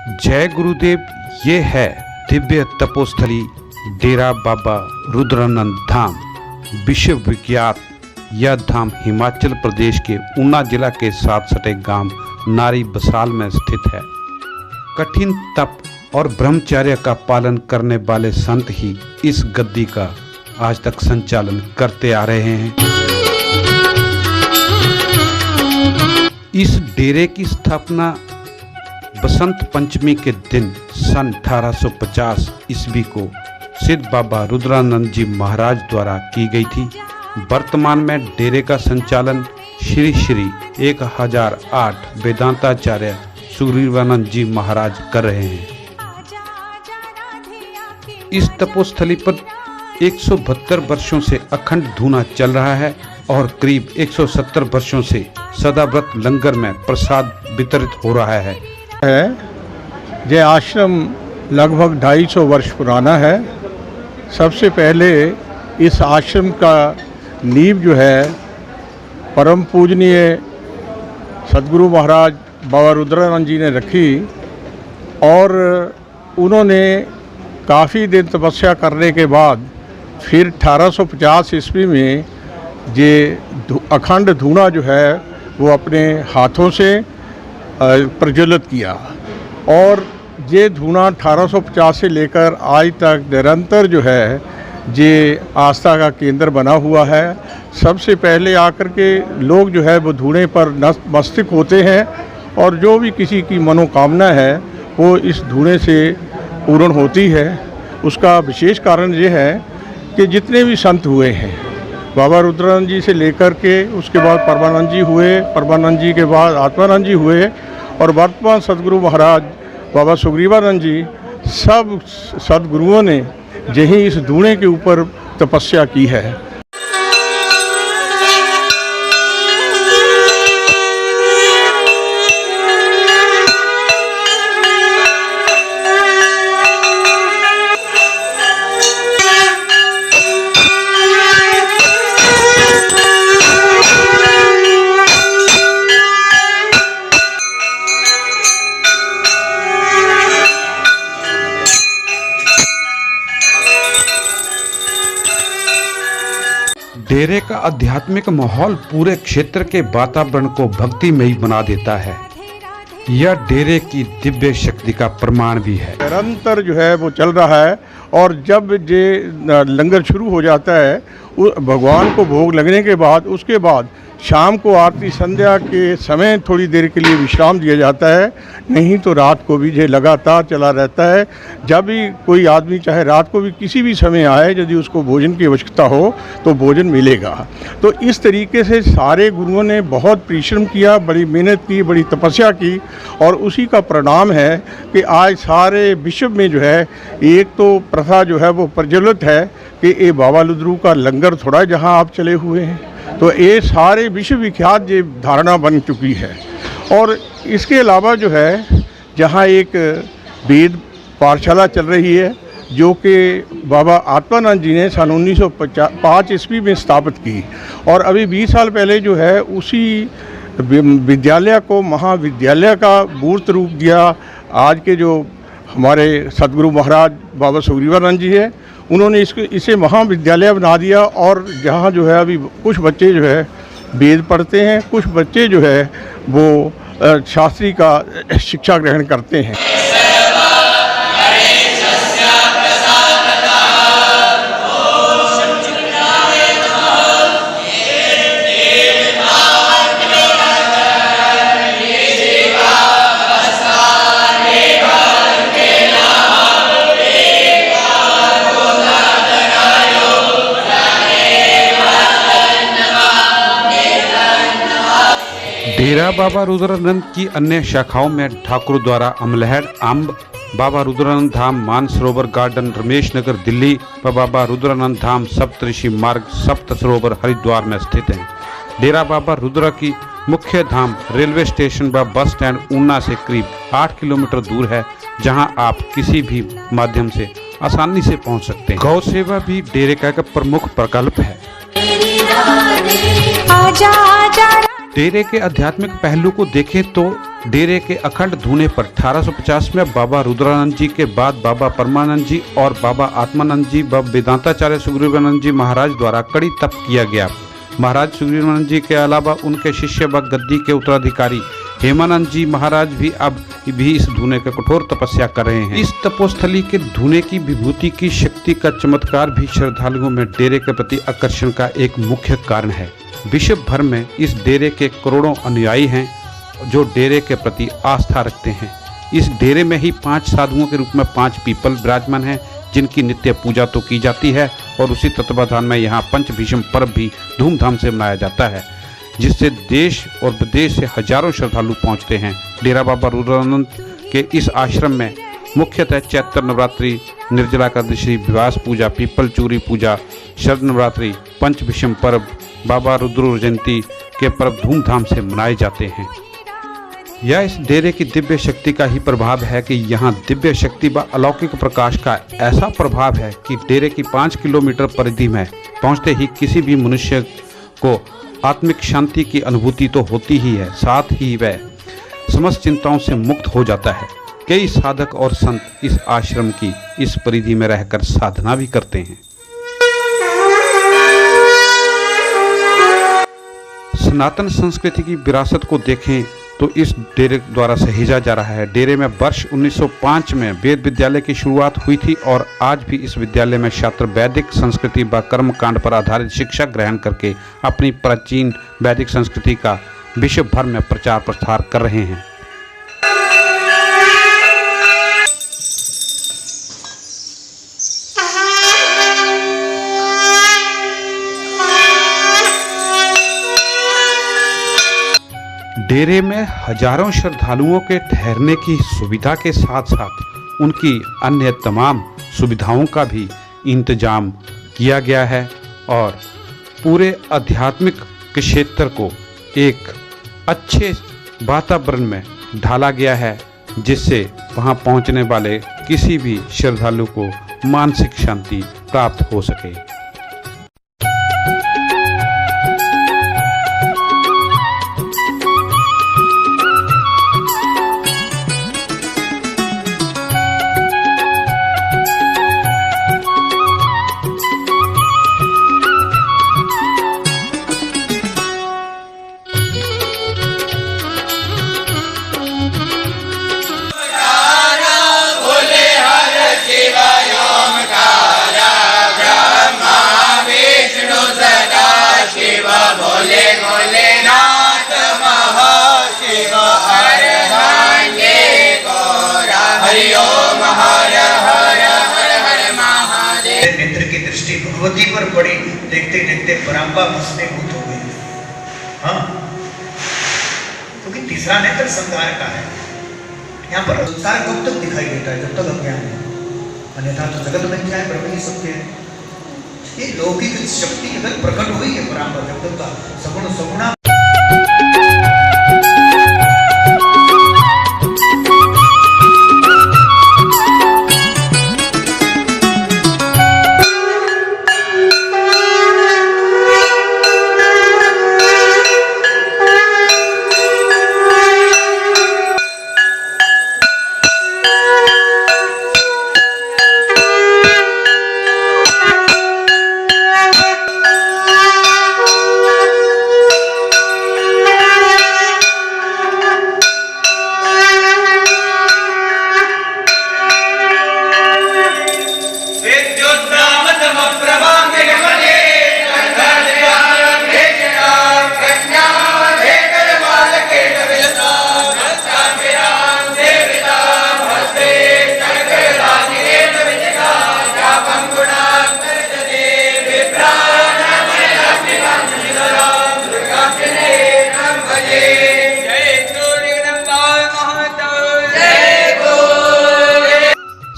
जय गुरुदेव। ये है दिव्य तपोस्थली डेरा बाबा रुद्रानंद धाम। विश्व विख्यात यह धाम हिमाचल प्रदेश के ऊना जिला के साथ सटे गांव नारी बसाल में स्थित है। कठिन तप और ब्रह्मचर्य का पालन करने वाले संत ही इस गद्दी का आज तक संचालन करते आ रहे हैं। इस डेरे की स्थापना बसंत पंचमी के दिन सन 1850 ईस्वी को सिद्ध बाबा रुद्रानंद जी महाराज द्वारा की गई थी। वर्तमान में डेरे का संचालन श्री श्री 1008 वेदांताचार्य सुग्रीवानंद जी महाराज कर रहे हैं। इस तपोस्थली पर 172 वर्षों से अखंड धूना चल रहा है और करीब 170 वर्षों से सदाव्रत लंगर में प्रसाद वितरित हो रहा है। ये आश्रम लगभग 250 वर्ष पुराना है। सबसे पहले इस आश्रम का नींव जो है परम पूजनीय सदगुरु महाराज बाबा रुद्रानंद जी ने रखी और उन्होंने काफ़ी दिन तपस्या करने के बाद फिर 1850 ईस्वी में ये अखंड धूना जो है वो अपने हाथों से प्रज्वलित किया और ये धूना 1850 से लेकर आज तक निरंतर जो है ये आस्था का केंद्र बना हुआ है। सबसे पहले आकर के लोग जो है वो धूने पर मस्तिष्क होते हैं और जो भी किसी की मनोकामना है वो इस धूने से पूर्ण होती है। उसका विशेष कारण ये है कि जितने भी संत हुए हैं बाबा रुद्रानंद जी से लेकर के उसके बाद परमानंद जी हुए, परमानंद जी के बाद आत्मानंद जी हुए और वर्तमान सदगुरु महाराज बाबा सुग्रीवानंद जी, सब सदगुरुओं ने यही इस धूने के ऊपर तपस्या की है। डेरे का आध्यात्मिक माहौल पूरे क्षेत्र के वातावरण को भक्तिमयी बना देता है। यह डेरे की दिव्य शक्ति का प्रमाण भी है। निरंतर जो है वो चल रहा है और जब ये लंगर शुरू हो जाता है भगवान को भोग लगने के बाद उसके बाद शाम को आरती संध्या के समय थोड़ी देर के लिए विश्राम दिया जाता है, नहीं तो रात को भी ये लगातार चला रहता है। जब भी कोई आदमी चाहे रात को भी किसी भी समय आए, यदि उसको भोजन की आवश्यकता हो तो भोजन मिलेगा। तो इस तरीके से सारे गुरुओं ने बहुत परिश्रम किया, बड़ी मेहनत की, बड़ी तपस्या की और उसी का परिणाम है कि आज सारे विश्व में जो है एक तो प्रथा जो है वो प्रज्वलित है कि ये बाबा रुद्रू का लंगर थोड़ा जहाँ आप चले हुए हैं, तो ये सारे विश्व विख्यात ये धारणा बन चुकी है। और इसके अलावा जो है जहाँ एक वेद पाठशाला चल रही है जो कि बाबा आत्मानंद जी ने सन 1905 ईस्वी में स्थापित की और अभी 20 साल पहले जो है उसी विद्यालय को महाविद्यालय का मूर्त रूप दिया। आज के जो हमारे सदगुरु महाराज बाबा सुग्रीवानंद जी है उन्होंने इसे महाविद्यालय बना दिया और जहाँ जो है अभी कुछ बच्चे जो है वेद पढ़ते हैं, कुछ बच्चे जो है वो शास्त्री का शिक्षा ग्रहण करते हैं। डेरा बाबा रुद्रानंद की अन्य शाखाओं में ठाकुर द्वारा अमलहड़ अम्ब, बाबा रुद्रानंद धाम मानसरोवर गार्डन रमेश नगर दिल्ली व बाबा रुद्रानंद धाम सप्तऋषि मार्ग सप्त सरोवर हरिद्वार में स्थित हैं। डेरा बाबा रुद्रा की मुख्य धाम रेलवे स्टेशन व बस स्टैंड ऊना से करीब 8 किलोमीटर दूर है, जहां आप किसी भी माध्यम से आसानी से पहुंच सकते हैं। गौ सेवा भी डेरे का एक प्रमुख प्रकल्प है। डेरे के आध्यात्मिक पहलू को देखें तो डेरे के अखंड धूने पर 1850 में बाबा रुद्रानंद जी के बाद बाबा परमानंद जी और बाबा आत्मानंद जी व वेदांताचार्य सुग्रीवानंद जी महाराज द्वारा कड़ी तप किया गया। महाराज सुग्रीवानंद जी के अलावा उनके शिष्य व गद्दी के उत्तराधिकारी हेमानंद जी महाराज भी अब भी इस धूने का कठोर तपस्या कर रहे हैं। इस तपोस्थली के धूने की विभूति की शक्ति का चमत्कार भी श्रद्धालुओं में डेरे के प्रति आकर्षण का एक मुख्य कारण है। विश्व भर में इस डेरे के करोड़ों अनुयायी हैं जो डेरे के प्रति आस्था रखते हैं। इस डेरे में ही 5 साधुओं के रूप में 5 पीपल विराजमान हैं जिनकी नित्य पूजा तो की जाती है और उसी तत्वाधान में यहाँ पंचभीषम पर्व भी धूमधाम से मनाया जाता है, जिससे देश और विदेश से हजारों श्रद्धालु पहुँचते हैं। डेरा बाबा रुद्रानंद के इस आश्रम में मुख्यतः चैत्र नवरात्रि, निर्जला एकादशी, विवास पूजा, पीपल चूरी पूजा, शरद नवरात्रि, पंचभीषम पर्व, बाबा रुद्र जयंती के पर्व धूमधाम से मनाए जाते हैं। यह इस डेरे की दिव्य शक्ति का ही प्रभाव है कि यहाँ दिव्य शक्ति व अलौकिक प्रकाश का ऐसा प्रभाव है कि डेरे की 5 किलोमीटर परिधि में पहुँचते ही किसी भी मनुष्य को आत्मिक शांति की अनुभूति तो होती ही है, साथ ही वह समस्त चिंताओं से मुक्त हो जाता है। कई साधक और संत इस आश्रम की इस परिधि में रहकर साधना भी करते हैं। सनातन संस्कृति की विरासत को देखें तो इस डेरे द्वारा सहेजा जा रहा है। डेरे में वर्ष 1905 में वेद विद्यालय की शुरुआत हुई थी और आज भी इस विद्यालय में छात्र वैदिक संस्कृति व कर्मकांड पर आधारित शिक्षा ग्रहण करके अपनी प्राचीन वैदिक संस्कृति का विश्व भर में प्रचार प्रसार कर रहे हैं। डेरे में हजारों श्रद्धालुओं के ठहरने की सुविधा के साथ साथ उनकी अन्य तमाम सुविधाओं का भी इंतजाम किया गया है और पूरे आध्यात्मिक क्षेत्र को एक अच्छे वातावरण में ढाला गया है, जिससे वहां पहुंचने वाले किसी भी श्रद्धालु को मानसिक शांति प्राप्त हो सके। नेत्र की दृष्टि भगवती पर पड़ी, देखते देखते पराम्बा भस्मीभूत हो गई। हाँ, क्योंकि तीसरा नेत्र संसार का है। यहाँ पर संसार कब तक दिखाई देता है? जब तक अज्ञान है, अन्यथा तो जगत में क्या है? ब्रह्म ही सत्य है। ये लौकिक शक्ति अगर प्रकट हुई है पराम्बा जब तक सगुण सगुणा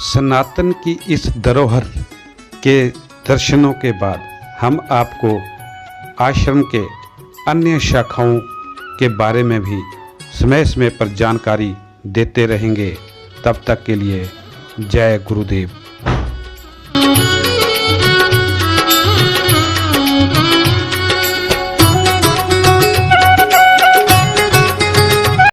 सनातन की इस धरोहर के दर्शनों के बाद हम आपको आश्रम के अन्य शाखाओं के बारे में भी समय समय पर जानकारी देते रहेंगे। तब तक के लिए जय गुरुदेव।